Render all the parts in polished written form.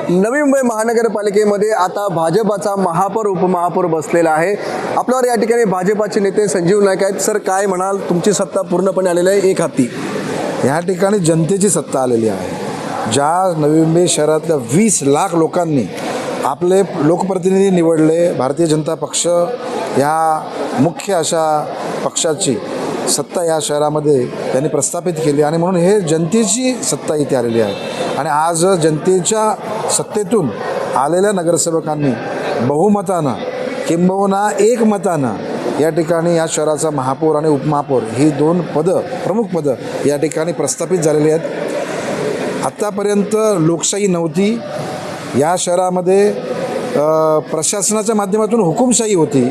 नवी मुंबई महानगरपालिकेमध्ये आता भाजपाचा महापौर उपमहापौर बसलेला आहे। आपल्यावर या ठिकाणी भाजपाचे नेते संजीव नाईक आहेत। सर, काय म्हणाल? तुमची सत्ता पूर्णपणे आलेली आहे एक हाती। या ठिकाणी जनतेची सत्ता आलेली आहे। ज्या नवी मुंबई शहरातल्या 20 लाख लोकांनी आपले लोकप्रतिनिधी निवडले, भारतीय जनता पक्ष या मुख्य अशा पक्षाची सत्ता या शहरामध्ये त्यांनी प्रस्थापित केली आणि म्हणून हे जनतेची सत्ता इथे आलेली आहे। आणि आज जनतेच्या सत्तेतून आलेल्या नगरसेवकांनी बहुमतानं किंबहुना एकमतानं या ठिकाणी या शहराचा महापौर आणि उपमहापौर ही 2 पदं, प्रमुख पदं या ठिकाणी प्रस्थापित झालेली आहेत। आत्तापर्यंत लोकशाही नव्हती या शहरामध्ये, प्रशासनाच्या माध्यमातून हुकुमशाही होती।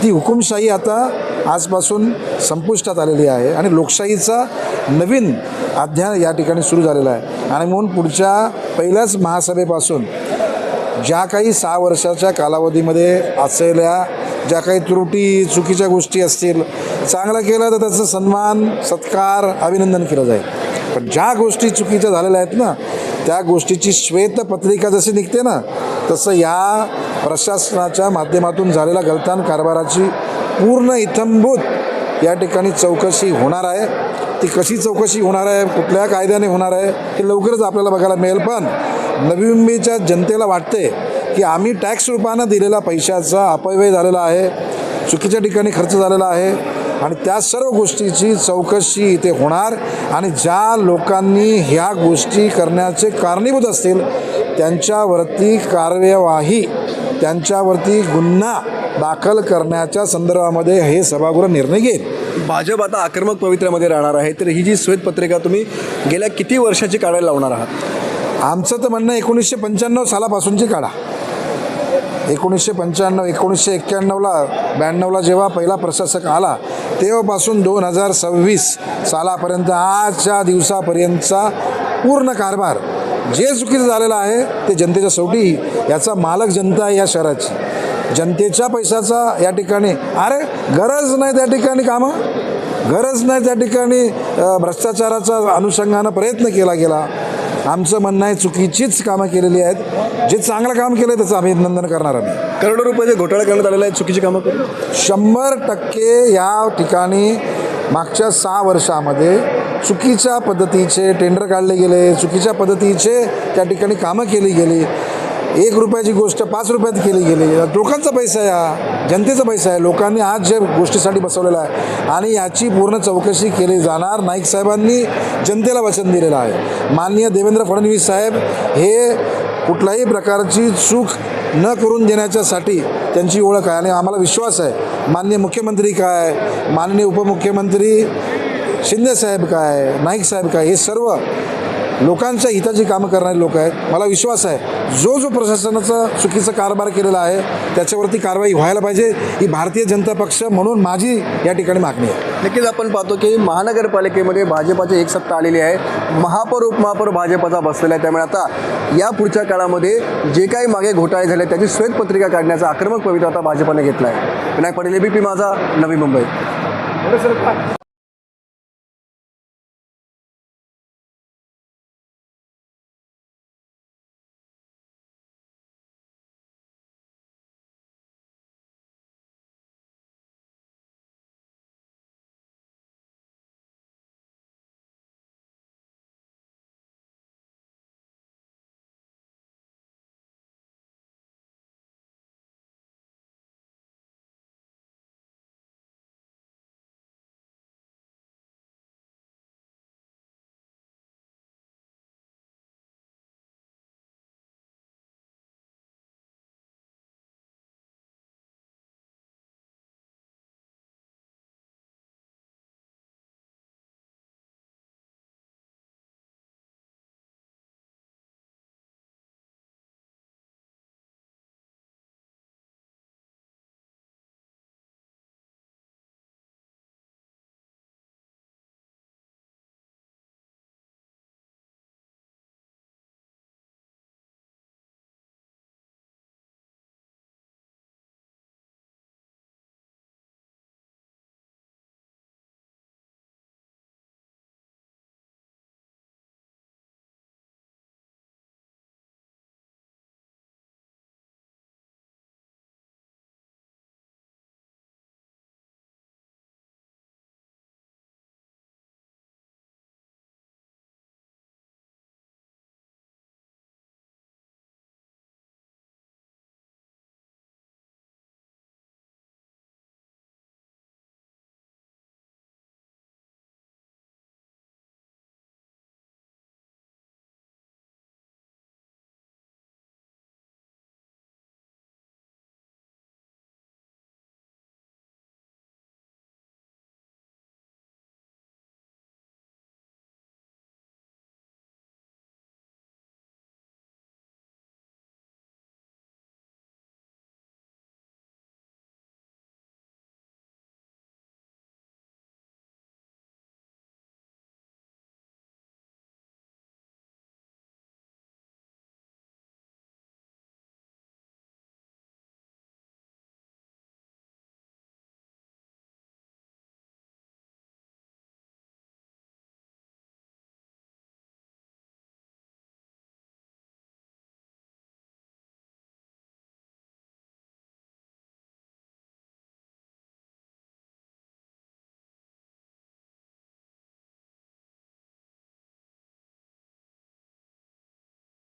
ती हुकुमशाही आता आजपासून संपुष्टात आलेली आहे आणि लोकशाहीचा नवीन अध्याय या ठिकाणी सुरू झालेला आहे। आणि म्हणून पुढच्या पहिल्याच महासभेपासून ज्या काही 6 वर्षाच्या कालावधीमध्ये असलेल्या ज्या काही त्रुटी चुकीच्या गोष्टी असतील, चांगलं केलं तर त्याचं सन्मान सत्कार अभिनंदन केलं जाईल। पण ज्या गोष्टी चुकीच्या झालेल्या आहेत ना, त्या गोष्टीची श्वेतपत्रिका जशी निघते ना, तसं या प्रशासनाच्या माध्यमातून झालेल्या गलतान कारभाराची पूर्ण इत्थंभूत या ठिकाणी चौकशी होणार आहे। ती कशी चौकशी होणार आहे, कुठल्या कायद्याने होणार आहे, हे लवकरच आपल्याला बघायला मिळेल। पण नवी मुंबईच्या जनतेला वाटते की आम्ही टॅक्स रूपानं दिलेला पैशाचा अपव्यय झालेला आहे, चुकीच्या ठिकाणी खर्च झालेला आहे आणि त्या सर्व गोष्टीची चौकशी इथे होणार आणि ज्या लोकांनी ह्या गोष्टी करण्याचे कारणीभूत असतील त्यांच्यावरती कार्यवाही, त्यांच्यावरती गुन्हा दाखल करण्याच्या संदर्भामध्ये हे सभागृह निर्णय घेईल। भाजप आता आक्रमक पवित्र्यामध्ये राहणार आहे, तर ही जी श्वेतपत्रिका तुम्ही गेल्या किती वर्षाची काढायला लावणार आहात? आमचं तर म्हणणं 1995 सालापासूनची काढा। 1995, 1991ला 92ला जेव्हा पहिला प्रशासक आला तेव्हापासून 2026 सालापर्यंत आजच्या दिवसापर्यंतचा पूर्ण कारभार जे चुकीचं झालेलं आहे ते जनतेच्या शेवटी याचा मालक जनता आहे या शहराची। जनतेच्या पैशाचा या ठिकाणी गरज नाही, त्या ठिकाणी कामं गरज नाही, त्या ठिकाणी भ्रष्टाचाराचा अनुषंगानं प्रयत्न केला गेला। आमचं म्हणणं आहे चुकीचीच कामं केलेली आहेत। जे चांगलं काम केलं आहे त्याचं अभिनंदन करणार आम्ही। करोडो रुपयाचे घोटाळा करण्यात आलेला आहे चुकीची कामं करून। 100% या ठिकाणी मागच्या 6 वर्षामध्ये चुकीच्या पद्धतीचे टेंडर काढले गेले, चुकीच्या पद्धतीचे त्या ठिकाणी कामं केली गेली। 1 रुपयाची गोष्ट 5 रुपयात केली गेली। लोकांचा पैसा आहे, हा जनतेचा पैसा आहे, लोकांनी आज ज्या गोष्टीसाठी बसवलेला आहे आणि याची पूर्ण चौकशी केली जाणार। नाईक साहेबांनी जनतेला वचन दिलेलं आहे। माननीय देवेंद्र फडणवीस साहेब हे कुठल्याही प्रकारची चूक न करून देण्याच्यासाठी त्यांची ओळख आहे आणि आम्हाला विश्वास आहे माननीय मुख्यमंत्री काय, माननीय उपमुख्यमंत्री शिंदेसाहेब काय, नाईक साहेब काय, हे सर्व लोकांच्या हिताची कामं करणारे लोक आहेत। मला विश्वास आहे जो प्रशासनाचा चुकीचा कारभार केलेला आहे त्याच्यावरती कारवाई व्हायला पाहिजे, ही भारतीय जनता पक्ष म्हणून माझी या ठिकाणी मागणी आहे। नक्कीच आपण पाहतो की महानगरपालिकेमध्ये भाजपाची एक सत्ता आलेली आहे, महापौर उपमहापौर भाजपाचा बसलेला आहे। त्यामुळे आता या पुढच्या काळामध्ये जे काही मागे घोटाळे झाले त्याची श्वेतपत्रिका काढण्याचा आक्रमक पवित्रा आता भाजपाने घेतला आहे। विनायक पाटील, ABP माझा, नवी मुंबई।